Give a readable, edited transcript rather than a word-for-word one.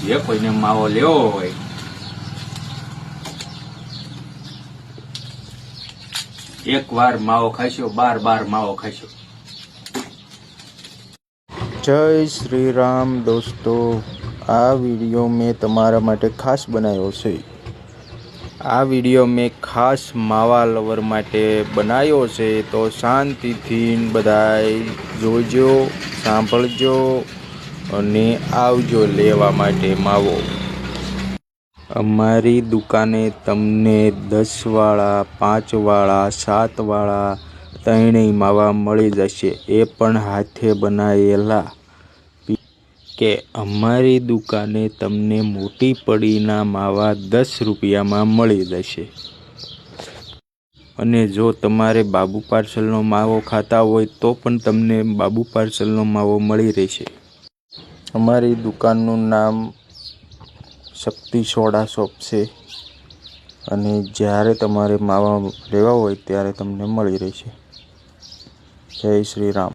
જે કોઈને માવો લેવો હોય એકવાર માવો ખાશો બાર માવો ખાશો। જય શ્રી રામ દોસ્તો, આ વિડીયો મેં તમારા માટે ખાસ બનાવ્યો છે। આ વિડીયો મેં ખાસ માવા લવર માટે બનાવ્યો છે, તો શાંતિથી બધાય જોજો, સાંભળજો અને આવજો લેવા માટે માવો। અમારી દુકાને તમને 10 વાળા, 5 વાળા, 7 વાળા ત્રણેય માવા મળી જશે, એ પણ હાથે બનાવેલા। કે અમારી દુકાને તમને મોટી પડીના માવા 10 રૂપિયામાં મળી જશે। અને જો તમારે બાબુ પાર્સલનો માવો ખાતા હોય તો પણ તમને બાબુ પાર્સલનો માવો મળી રહેશે। અમારી દુકાનનું નામ શક્તિ સોડા શોપ છે, અને જ્યારે તમારે માવા લેવા હોય ત્યારે તમને મળી રહેશે। જય શ્રી રામ।